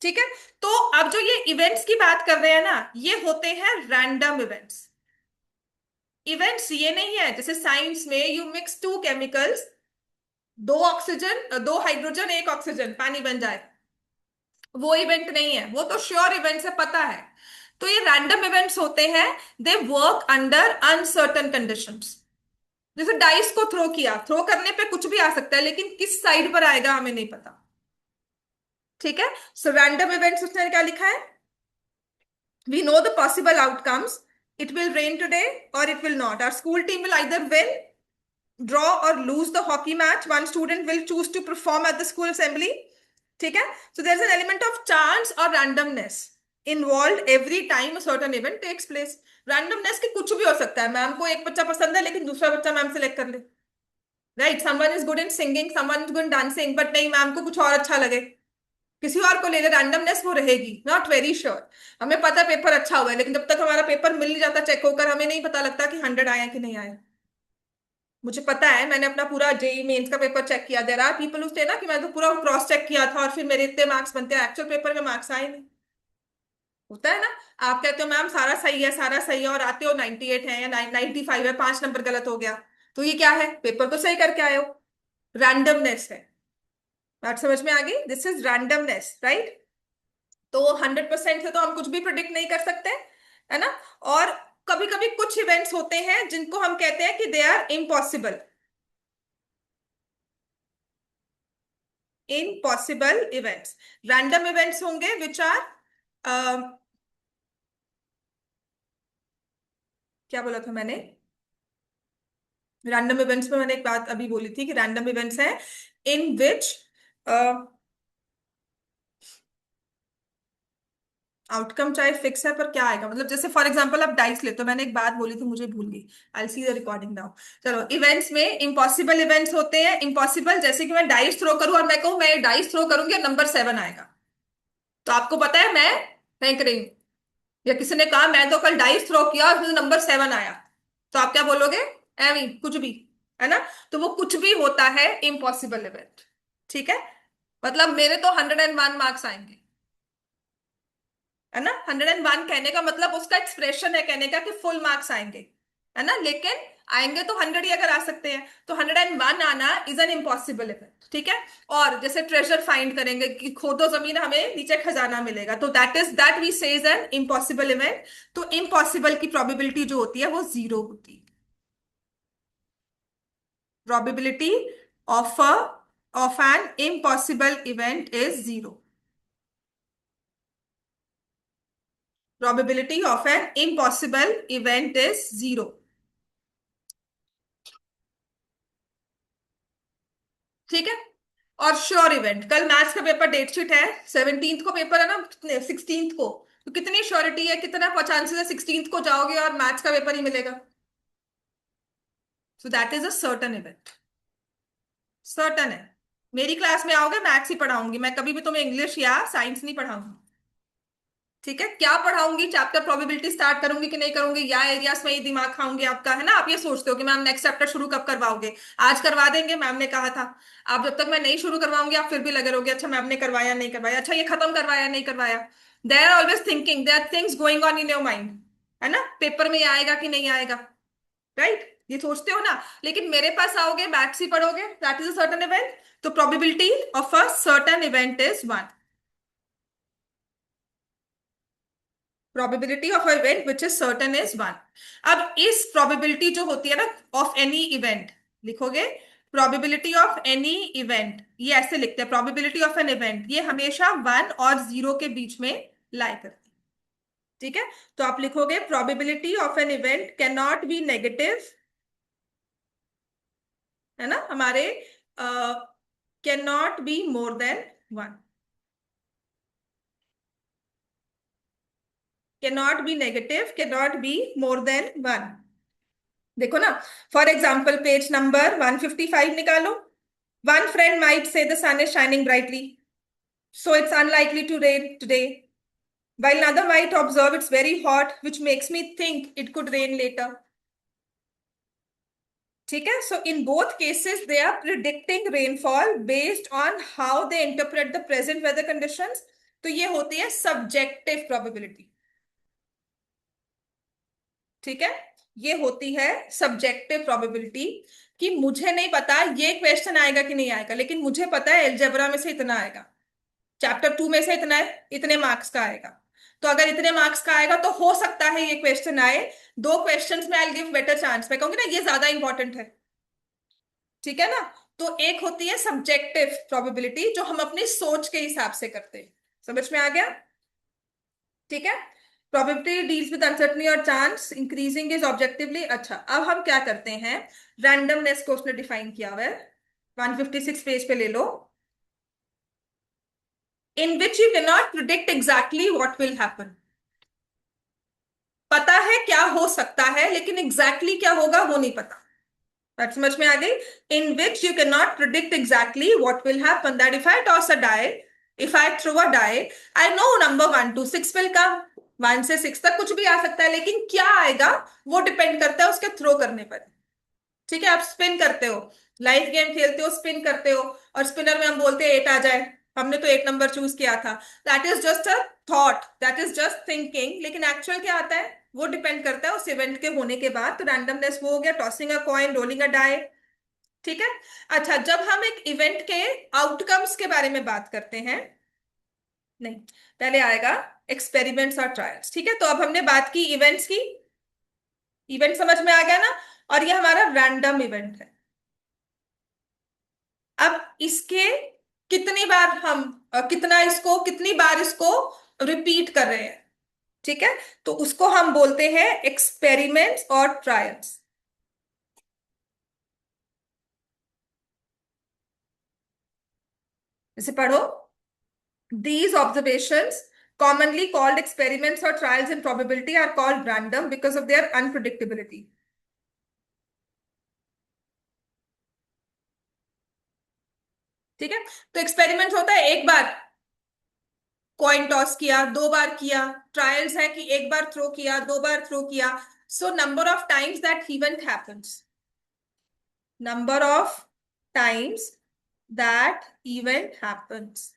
ठीक है। तो अब जो ये इवेंट्स की बात कर रहे हैं ना, ये होते हैं रैंडम इवेंट्स। इवेंट्स ये नहीं है जैसे साइंस में यू मिक्स टू केमिकल्स, दो ऑक्सीजन, दो हाइड्रोजन, एक ऑक्सीजन, पानी बन जाए, वो इवेंट नहीं है, वो तो श्योर इवेंट्स है, पता है। तो ये रैंडम इवेंट्स होते हैं, they work under uncertain conditions. जैसे डाइस को थ्रो किया, थ्रो करने पे कुछ भी आ सकता है, लेकिन किस साइड पर आएगा हमें नहीं पता। ठीक है। सो रैंडम इवेंट्स उसने क्या लिखा है? We know the possible outcomes. It will rain today or it will not. Our school team will either win, draw, or lose the hockey match. One student will choose to perform at the school assembly. ठीक है? So there's an element of chance or randomness involved every time a certain event takes place. Randomness की कुछ भी हो सकता है, ma'am को एक बच्चा पसंद है लेकिन दूसरा बच्चा मैम सेलेक्ट कर ले, right? Someone is good in singing, someone is good in dancing, but नहीं, मैम को कुछ और अच्छा लगे, किसी और को ले ले, रैंडमनेस वो रहेगी, नॉट वेरी श्योर। हमें पता है पेपर अच्छा हुआ है, लेकिन जब तक हमारा पेपर मिल नहीं जाता चेक होकर, हमें नहीं पता लगता कि 100 आया कि नहीं आया। मुझे पता है, मैंने अपना पूरा जेई मेंस का पेपर चेक किया, देयर आर पीपल हु से ना कि मैं तो पूरा क्रॉस चेक किया था और फिर मेरे इतने मार्क्स बनते हैं, एक्चुअल पेपर में मार्क्स आए नहीं। होता है ना? आप कहते हो मैम सारा सही है, सारा सही है, और आते हो 98 है या 95 है, 5 नंबर गलत हो गया, तो ये क्या है? पेपर तो सही करके आए हो। रैंडमनेस है। बात समझ में आ गई? This is randomness, right? तो 100% से तो हम कुछ भी प्रिडिक्ट नहीं कर सकते, है ना? और कभी कभी कुछ इवेंट्स होते हैं जिनको हम कहते हैं कि they are impossible. Impossible events, random events होंगे विच आर, क्या बोला था मैंने? रैंडम इवेंट्स में मैंने एक बात अभी बोली थी कि रैंडम इवेंट्स हैं इन विच आउटकम चाहे फिक्स है, पर क्या आएगा, मतलब जैसे फॉर एग्जांपल आप डाइस लेते हो, मैंने एक बात बोली थी मुझे भूल गई, आई सी द रिकॉर्डिंग नाउ। चलो, इवेंट्स में इम्पॉसिबल इवेंट्स होते हैं। इम्पॉसिबल जैसे कि मैं डाइस थ्रो करूं और मैं कहूं मैं डाइस थ्रो करूंगी और नंबर 7 आएगा, तो आपको पता है मैं फेंक रही हूँ, या किसी ने कहा मैं तो कल डाइस थ्रो किया और नंबर 7 आया, तो आप क्या बोलोगे? एवी कुछ भी, है ना? तो वो कुछ भी होता है इम्पॉसिबल इवेंट। ठीक है। मतलब मेरे तो 101 मार्क्स आएंगे, है ना? 101 कहने का मतलब उसका एक्सप्रेशन है कहने का कि फुल मार्क्स आएंगे, है ना? लेकिन आएंगे तो 100 ही अगर आ सकते हैं, तो 101 आना इज एन इम्पॉसिबल इवेंट। ठीक है। और जैसे ट्रेजर फाइंड करेंगे कि खोदो जमीन हमें नीचे खजाना मिलेगा, तो दैट वी से इज एन इम्पॉसिबल इवेंट। तो इम्पॉसिबल की प्रोबेबिलिटी जो होती है वो 0 होती है। Probability of of an impossible event is 0। probability of an impossible event is 0। ठीक है। और श्योर इवेंट, कल मैथ्स का पेपर डेट शीट है, 17th को पेपर है ना, 16th को, तो कितनी श्योरिटी है, कितना चांसेस है 16th को जाओगे और मैथ्स का पेपर ही मिलेगा? So that is a certain event. Certain है। मेरी क्लास में आओगे मैथ्स ही पढ़ाऊंगी मैं, कभी भी तुम्हें इंग्लिश या साइंस नहीं पढ़ाऊंगी। ठीक है। क्या पढ़ाऊंगी? चैप्टर प्रोबेबिलिटी स्टार्ट करूंगी कि नहीं करूंगी, या एरियाज में ही दिमाग खाऊंगी आपका, है ना? आप ये सोचते हो कि मैम नेक्स्ट चैप्टर शुरू कब करवाओगे, आज करवा देंगे, मैम ने कहा था। आप जब तक मैं नहीं शुरू करवाऊंगी आप फिर भी लगे रहोगे, अच्छा मैम ने करवाया नहीं करवाया, अच्छा ये खत्म करवाया नहीं करवाया। They are always thinking, they are things going on in your mind, है ना? पेपर में ये आएगा कि नहीं आएगा, राइट? ये सोचते हो ना। लेकिन मेरे पास आओगे मैथ्स ही पढ़ोगे, that is a certain event. तो probability of a certain event is 1। Probability of event which is certain is 1। अब इस प्रोबेबिलिटी जो होती है ना ऑफ एनी इवेंट, लिखोगे प्रोबेबिलिटी ऑफ एनी इवेंट, ये ऐसे लिखते हैं, प्रोबेबिलिटी ऑफ एन इवेंट, ये हमेशा 1 और 0 के बीच में लाई करती है। ठीक है, तो आप लिखोगे probability of an event can not be negative, है ना हमारे, can not be more than one, can not be negative, can not be more than one. देखो ना, फॉर एग्जाम्पल पेज नंबर 155 निकालो। One friend might say the sun is shining brightly, so it's unlikely to rain today, while another might observe it's very hot, which makes me think it could rain later. ठीक है, so in both cases they are predicting rainfall based on how they interpret the present weather conditions. तो ये होती है subjective probability. ठीक है, ये होती है सब्जेक्टिव प्रोबेबिलिटी, कि मुझे नहीं पता ये क्वेश्चन आएगा कि नहीं आएगा, लेकिन मुझे पता है एलजेब्रा में से इतना आएगा, चैप्टर 2 में से इतना है, इतने मार्क्स का आएगा। तो अगर इतने मार्क्स का आएगा तो हो सकता है ये क्वेश्चन आए, दो क्वेश्चंस में आई गिव बेटर चांस, मैं कहूंगी ना ये ज्यादा इंपॉर्टेंट है। ठीक है ना, तो एक होती है सब्जेक्टिव प्रोबेबिलिटी जो हम अपनी सोच के हिसाब से करते हैं। समझ में आ गया? ठीक है, प्रोबेबिलिटी डील्स विद अनसर्टनिटी और चांस, इंक्रीजिंग इज ऑब्जेक्टिवली। अच्छा, अब हम क्या करते हैं, रैंडमनेस को उसने डिफाइन किया हुआ है, 156 पेज पे ले लो। In which you can not predict exactly what will happen. पता है क्या हो सकता है, लेकिन एग्जैक्टली exactly क्या होगा वो नहीं पता। बात समझ में आ गई? In which you can not predict exactly what will happen, that if I toss a die, if I throw a die, I know number 1 to 6 will come, 1 से 6 तक कुछ भी आ सकता है, लेकिन क्या आएगा वो डिपेंड करता है उसके थ्रो करने पर। ठीक है, आप स्पिन करते हो, लाइफ गेम खेलते हो, स्पिन करते हो, और स्पिनर में हम बोलते हैं 8 आ जाए, हमने तो 8 नंबर चूज किया था, that is just a thought, that is just thinking, लेकिन एक्चुअल क्या आता है वो डिपेंड करता है उस इवेंट के होने के बाद। तो रैंडमनेस वो हो गया, tossing a coin, rolling a die. ठीक है, अच्छा जब हम एक इवेंट के आउटकम्स के बारे में बात करते हैं, नहीं, पहले आएगा एक्सपेरिमेंट्स और ट्रायल्स। ठीक है, तो अब हमने बात की इवेंट्स की, इवेंट समझ में आ गया ना, और ये हमारा रैंडम इवेंट है। अब इसके कितनी बार हम कितना इसको, कितनी बार इसको रिपीट कर रहे हैं, ठीक है, तो उसको हम बोलते हैं एक्सपेरिमेंट्स और ट्रायल्स। इसे पढ़ो, these observations commonly called experiments or trials in probability are called random because of their unpredictability। ठीक है, तो एक्सपेरिमेंट होता है एक बार कॉइन टॉस किया, 2 बार किया, ट्रायल्स है कि एक बार थ्रो किया, 2 बार थ्रो किया। So number of times that event happens, number of times that event happens।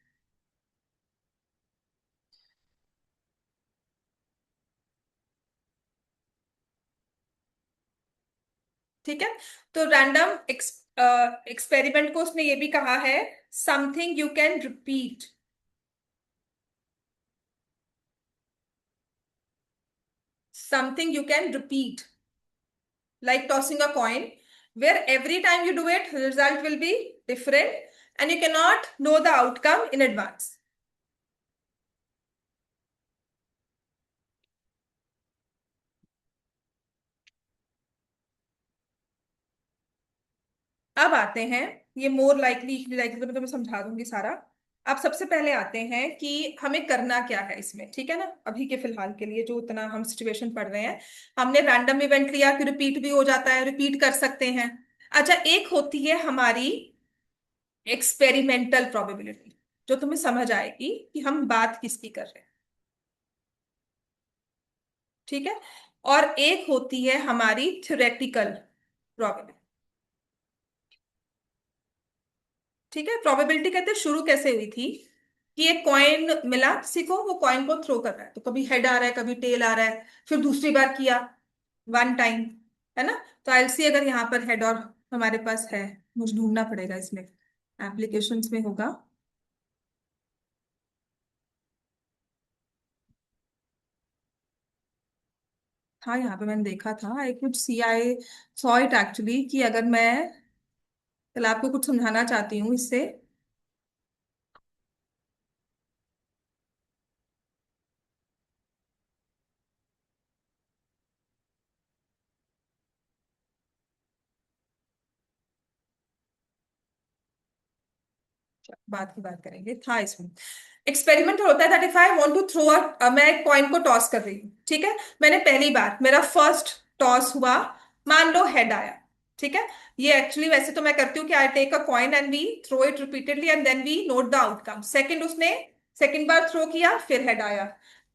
ठीक है, तो रैंडम एक्सपेरिमेंट को उसने ये भी कहा है something you can repeat, something you can repeat, like tossing a coin, where every time you do it the result will be different and you cannot know the outcome in advance। अब आते हैं, ये more likely likely तो मैं तुम्हें समझा दूंगी सारा। अब सबसे पहले आते हैं कि हमें करना क्या है इसमें। ठीक है ना, अभी के फिलहाल के लिए जो इतना हम सिचुएशन पढ़ रहे हैं, हमने रैंडम इवेंट लिया कि रिपीट भी हो जाता है, रिपीट कर सकते हैं। अच्छा, एक होती है हमारी एक्सपेरिमेंटल प्रोबेबिलिटी, जो तुम्हें समझ आएगी कि हम बात किसकी कर रहे हैं। ठीक है, और एक होती है हमारी थ्योरेटिकल प्रोबेबिलिटी। ठीक है, प्रोबेबिलिटी कहते हैं शुरू कैसे हुई थी, कि एक कॉइन मिला किसी को, वो कॉइन को थ्रो कर रहा है, तो कभी हेड आ रहा है, कभी टेल आ रहा है, फिर दूसरी बार किया 1 टाइम, है ना। तो आई सी अगर यहाँ पर हेड और हमारे पास है, मुझे ढूंढना पड़ेगा इसमें, एप्लीकेशंस में होगा। हाँ, यहाँ पे मैंने देखा था, I could see, I saw it actually, कि अगर मैं कल आपको कुछ समझाना चाहती हूँ इससे। बाद की बात करेंगे, था इसमें एक्सपेरिमेंट होता है that if I want to throw a, मैं एक कॉइन को टॉस कर रही हूँ, ठीक है। मैंने पहली बार मेरा फर्स्ट टॉस हुआ, मान लो हेड आया, ठीक है। ये एक्चुअली वैसे तो मैं करती हूँ कि I take a coin and we throw it repeatedly and then we note the outcome. Second उसने सेकंड बार थ्रो किया, फिर हेड आया।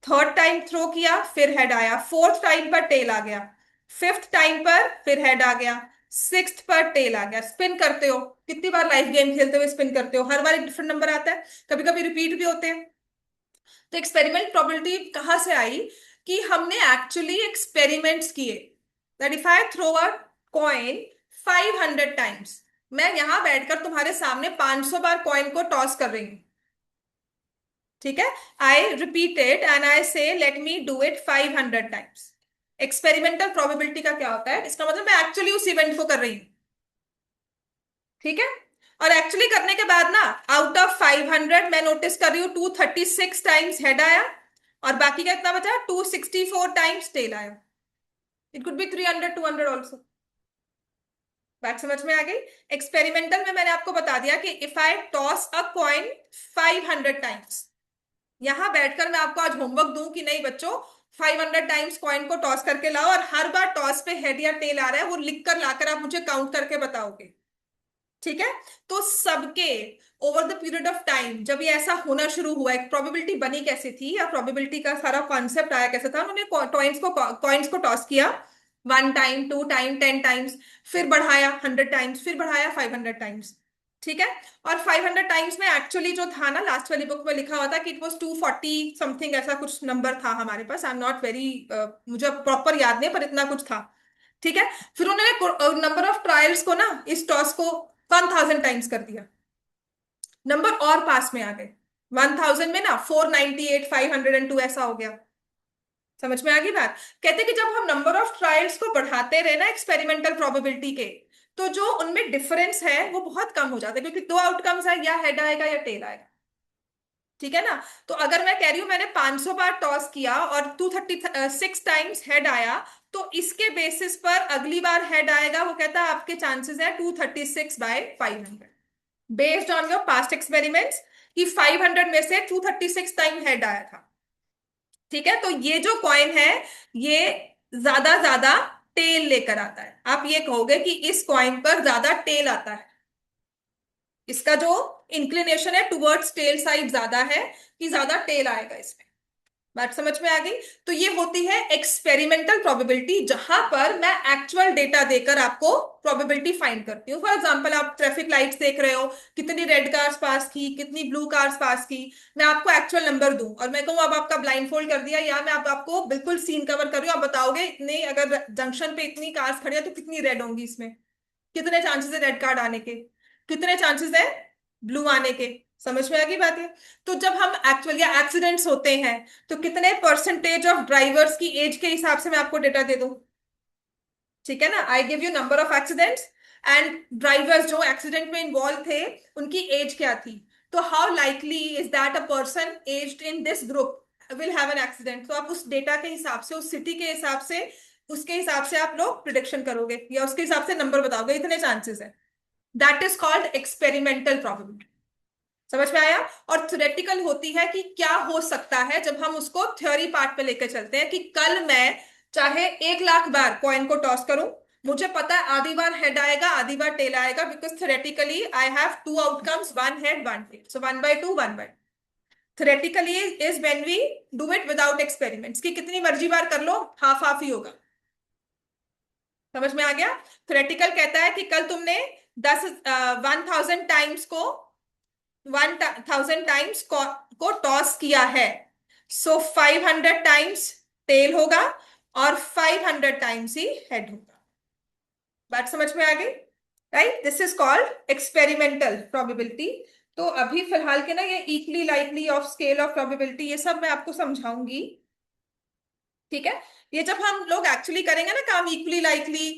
थर्ड टाइम थ्रो किया, फिर हेड आया। फोर्थ टाइम पर टेल आ गया। फिफ्थ टाइम पर फिर हेड आ गया। सिक्स्थ पर टेल आ गया। स्पिन करते हो, कितनी बार लाइफ गेम खेलते हुए स्पिन करते हो, हर बार एक डिफरेंट नंबर आता है, कभी कभी रिपीट भी होते हैं। तो एक्सपेरिमेंट प्रोबेबिलिटी कहां से आई कि हमने एक्चुअली एक्सपेरिमेंट्स किए that if I throw a coin 500 times, मैं यहां बैठकर तुम्हारे सामने 500 बार कॉइन को टॉस कर रही हूं, ठीक है। I repeat it and I say let me do it 500 times. Experimental probability का क्या होता है, इसका मतलब मैं एक्चुअली उस इवेंट को कर रही हूँ, ठीक है। और एक्चुअली करने के बाद ना आउट ऑफ 500 मैं नोटिस कर रही हूँ 236 टाइम्स हेड आया और बाकी का कितना बचा, 264 टाइम्स टेल आया। It could be 300 200 also. बात समझ में आ गई। एक्सपेरिमेंटल में मैंने आपको बता दिया कि if I toss a coin 500 times, यहां बैठकर मैं आपको आज होमवर्क दूं कि नहीं बच्चों, 500 टाइम्स कॉइन को टॉस करके लाओ और हर बार टॉस पे हेड या टेल आ रहा है वो लिख कर लाकर आप मुझे काउंट करके बताओगे, ठीक है। तो सबके over the period of time जब ये ऐसा होना शुरू हुआ, एक प्रोबेबिलिटी बनी कैसे थी या प्रोबेबिलिटी का सारा कॉन्सेप्ट आया कैसे था, उन्होंने कॉइन्स को टॉस किया 1 टाइम 2 टाइम 10 टाइम्स, फिर बढ़ाया 100 टाइम्स, फिर बढ़ाया 500 टाइम्स, ठीक है। और 500 टाइम्स में एक्चुअली जो था ना, लास्ट वाली बुक में लिखा हुआ था कि इट वॉज 240 समथिंग, ऐसा कुछ नंबर था हमारे पास। आई एम नॉट वेरी, मुझे प्रॉपर याद नहीं पर इतना कुछ था, ठीक है। फिर उन्होंने नंबर ऑफ ट्रायल्स को ना इस टॉस को 1000 टाइम्स कर दिया, नंबर और पास में आ गए। 1000 में ना 498 502 ऐसा हो गया। समझ में आ गई बात। कहते कि जब हम नंबर ऑफ ट्रायल्स को बढ़ाते रहे ना एक्सपेरिमेंटल प्रोबेबिलिटी के, तो जो उनमें डिफरेंस है वो बहुत कम हो जाता है, क्योंकि दो आउटकम्स है, या हेड आएगा या टेल आएगा, ठीक है ना। तो अगर मैं कह रही हूं मैंने 500 बार टॉस किया और 236 टाइम्स हेड आया, तो इसके बेसिस पर अगली बार हेड आएगा, वो कहता है आपके चांसेस है 236/500, based on your past experiments, कि 500 में से 236 टाइम हेड आया था, ठीक है। तो ये जो कॉइन है ये ज्यादा ज्यादा टेल लेकर आता है। आप ये कहोगे कि इस कॉइन पर ज्यादा टेल आता है, इसका जो इंक्लिनेशन है टुवर्ड्स टेल साइड ज्यादा है, कि ज्यादा टेल आएगा इसमें। बात समझ में आ गई। तो ये होती है एक्सपेरिमेंटल प्रोबेबिलिटी, जहां पर मैं एक्चुअल डेटा देकर आपको प्रोबेबिलिटी फाइंड करती हूँ। फॉर एग्जांपल आप ट्रैफिक लाइट्स देख रहे हो, कितनी रेड कार्स पास की, कितनी ब्लू कार्स पास की, मैं आपको एक्चुअल नंबर दूं और मैं कहूँ अब आपका ब्लाइंड फोल्ड कर दिया, या मैं अब आपको बिल्कुल सीन कवर कर रही हूँ, आप बताओगे इतने, अगर जंक्शन पे इतनी कार्स खड़ी है तो कितनी रेड होंगी इसमें, कितने चांसेस है रेड कार्ड आने के, कितने चांसेस है ब्लू आने के। समझ में आ गई बात है। तो जब हम एक्चुअल या एक्सीडेंट्स होते हैं, तो कितने परसेंटेज ऑफ ड्राइवर्स की एज के हिसाब से मैं आपको डेटा दे दूं, ठीक है ना। I give you number of accidents and drivers जो एक्सीडेंट में इन्वॉल्व थे उनकी एज क्या थी, तो how likely is that a person aged in this group will have an accident. तो आप उस डेटा के हिसाब से, उस सिटी के हिसाब से, उसके हिसाब से आप लोग प्रिडिक्शन करोगे या उसके हिसाब से नंबर बताओगे इतने चांसेस है। That is called experimental probability. समझ में आया। और थ्योरेटिकल होती है कि क्या हो सकता है, जब हम उसको थ्योरी पार्ट पे लेकर चलते हैं कि कल मैं चाहे 1 लाख बार कॉइन को टॉस करूं, मुझे पता है आधी बार हेड आएगा आधी बार टेल आएगा, because theoretically I have two outcomes, one head one tail, so 1/2 1/2। Theoretically is when we do it without experiments, कि कितनी मर्जी बार कर लो हाफ हाफ ही होगा। समझ में आ गया। थ्योरेटिकल कहता है कि कल तुमने 1000 को 1000 टाइम्स को टॉस किया है, सो 500 टाइम्स टेल होगा और 500 टाइम्स ही हेड होगा। बात समझ में आ गई, right. This is called experimental probability. तो अभी फिलहाल के ना ये equally likely of scale of probability ये सब मैं आपको समझाऊंगी, ठीक है। ये जब हम लोग एक्चुअली करेंगे ना काम इक्वली लाइकली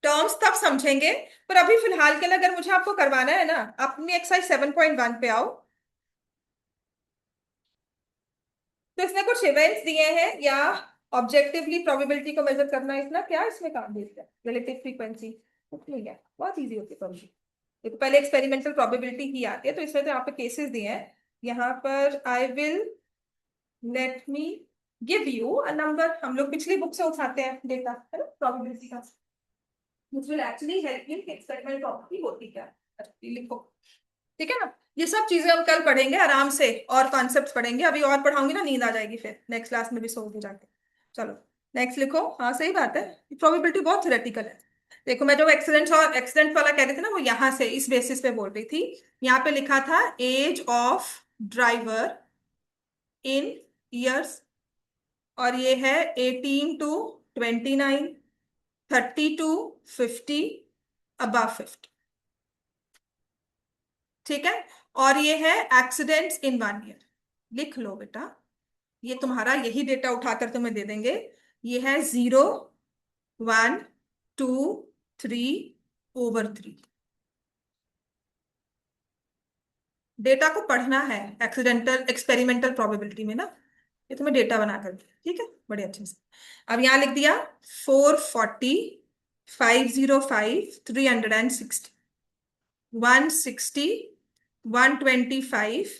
टर्म्स तब समझेंगे। पर अभी फिलहाल के लिए अगर मुझे आपको करवाना है ना, अपनी एक्सरसाइज 7.1 पे आओ। तो इसने कुछ इवेंट्स दिए हैं या ऑब्जेक्टिवली प्रोबेबिलिटी को मेजर करना, इसमें क्या इसमें काम दिया है, रिलेटिव फ्रीक्वेंसी, कुछ नहीं है, बहुत इजी होती है। ये तो पहले एक्सपेरिमेंटल प्रोबेबिलिटी ही आती है, तो इसमें तो यहाँ पे केसेस दिए हैं। यहाँ पर I will let me give you a number, हम लोग पिछली बुक से उठाते हैं डेटा, है ना, प्रोबेबिलिटी का, which will actually help you कि एक्सपेरिमेंट प्रॉपर्टी होती क्या है। अच्छा, ये लिखो, ठीक है ना। ये सब चीजें हम कल पढ़ेंगे आराम से, और कॉन्सेप्ट पढ़ेंगे, अभी और पढ़ाऊंगी ना नींद आ जाएगी फिर नेक्स्ट क्लास में भी सो के जाके। चलो नेक्स्ट लिखो। हाँ सही बात है, प्रोबेबिलिटी बहुत थ्योरेटिकल है। देखो मैं जो एक्सीडेंट और एक्सीडेंट वाला कह रही थी ना, वो यहाँ से इस बेसिस पे बोल रही थी। यहाँ पे लिखा था age of driver in years, और ये है 18 to 29, 30 to 50, above 50, ठीक है। और ये है एक्सीडेंट्स इन 1 ईयर। लिख लो बेटा, ये तुम्हारा यही डेटा उठाकर तुम्हें दे देंगे। ये है 0, 1, 2, 3/3। डेटा को पढ़ना है एक्सीडेंटल एक्सपेरिमेंटल प्रोबेबिलिटी में ना, ये तुम्हें डेटा बना कर दिया, ठीक है, बड़े अच्छे से। अब यहाँ लिख दिया 440, 505, 360, 160, 125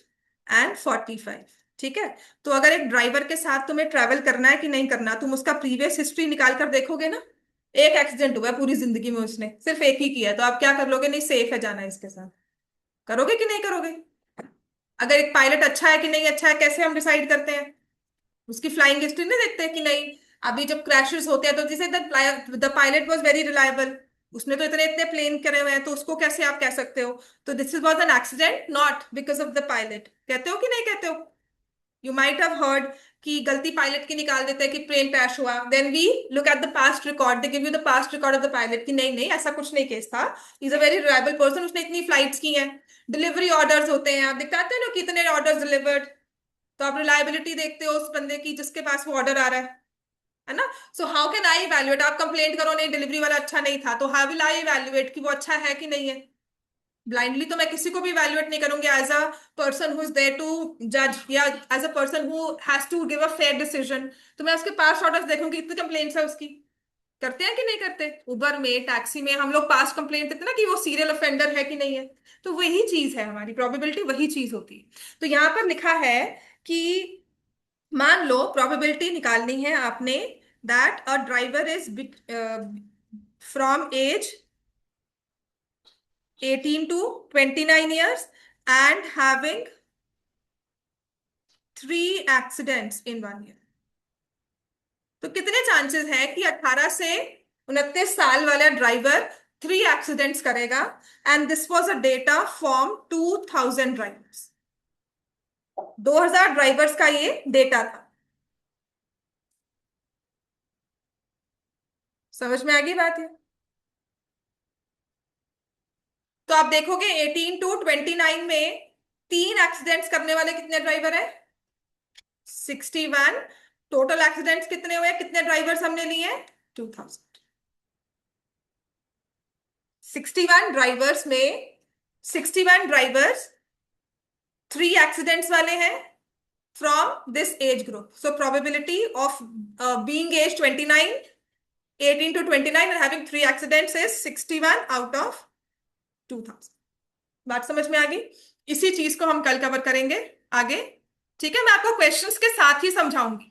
एंड 45, ठीक है। तो अगर एक ड्राइवर के साथ तुम्हें ट्रैवल करना है कि नहीं करना, तुम उसका प्रीवियस हिस्ट्री निकाल कर देखोगे ना। एक एक्सीडेंट हुआ है पूरी जिंदगी में, उसने सिर्फ एक ही किया है, तो आप क्या कर लोगे, नहीं सेफ है जाना इसके साथ, करोगे कि नहीं करोगे। अगर एक पायलट अच्छा है कि नहीं अच्छा है, कैसे हम डिसाइड करते हैं, उसकी फ्लाइंग हिस्ट्री नहीं देखते कि नहीं। अभी जब क्रैशेस होते हैं तो जैसे the pilot was very reliable, उसने तो इतने इतने प्लेन करे हुए हैं, तो उसको कैसे आप कह सकते हो। तो this is was an accident not because of the pilot, कहते हो कि नहीं कहते हो। यू माइट हैव हर्ड कि गलती पायलट की निकाल देते हैं कि प्लेन क्रैश हुआ, then we look at the past record, they give you the past record of the pilot कि नहीं नहीं ऐसा कुछ नहीं केस था, is a very reliable person, उसने इतनी फ्लाइट्स की हैं। डिलीवरी ऑर्डर्स होते हैं, आप दिखाते हैं ना कितने ऑर्डर्स डिलीवर्ड, तो आप रिलायबिलिटी देखते हो उस बंदे की जिसके पास वो ऑर्डर आ रहा है ना। So how can I evaluate, आप कंप्लेंट करो नहीं डिलीवरी वाला अच्छा नहीं था, तो हाउ विल आई इवैल्यूएट कि वो अच्छा है कि नहीं है। ब्लाइंडली तो मैं किसी को भी इवैल्यूएट नहीं करूंगी as a person who is there to जज, या as a person who has to give a fair decision. तो मैं उसके पास ऑर्डर्स देखूंगी कितनी कंप्लेंट्स है उसकी, करते हैं कि नहीं करते। उबर में टैक्सी में हम लोग पास कंप्लेंट देते हैं ना कि वो सीरियल ऑफेंडर है कि नहीं है। तो वही चीज है हमारी प्रोबेबिलिटी, वही चीज होती है। तो यहाँ पर लिखा है कि मान लो प्रोबेबिलिटी निकालनी है आपने, that a driver is from age 18 to 29 years and having 3 accidents in 1 year। तो कितने चांसेस है कि 18 से 29 साल वाला ड्राइवर 3 एक्सीडेंट्स करेगा। And this was a data from 2000 drivers, 2000 drivers का ये डेटा था। समझ में आ गई बात है। तो आप देखोगे 18 to 29 में 3 एक्सीडेंट्स करने वाले कितने ड्राइवर हैं, 61। टोटल एक्सीडेंट्स कितने हुए, कितने ड्राइवर्स हमने लिए, 2000। 61 ड्राइवर्स में 61 ड्राइवर्स 3 एक्सीडेंट्स वाले हैं from this age group. So probability of being age 29, 18 to 29 and having 3 accidents is 61 out of 2000। बात समझ में आ गई। इसी चीज को हम कल कवर करेंगे आगे, ठीक है। मैं आपको क्वेश्चंस के साथ ही समझाऊंगी।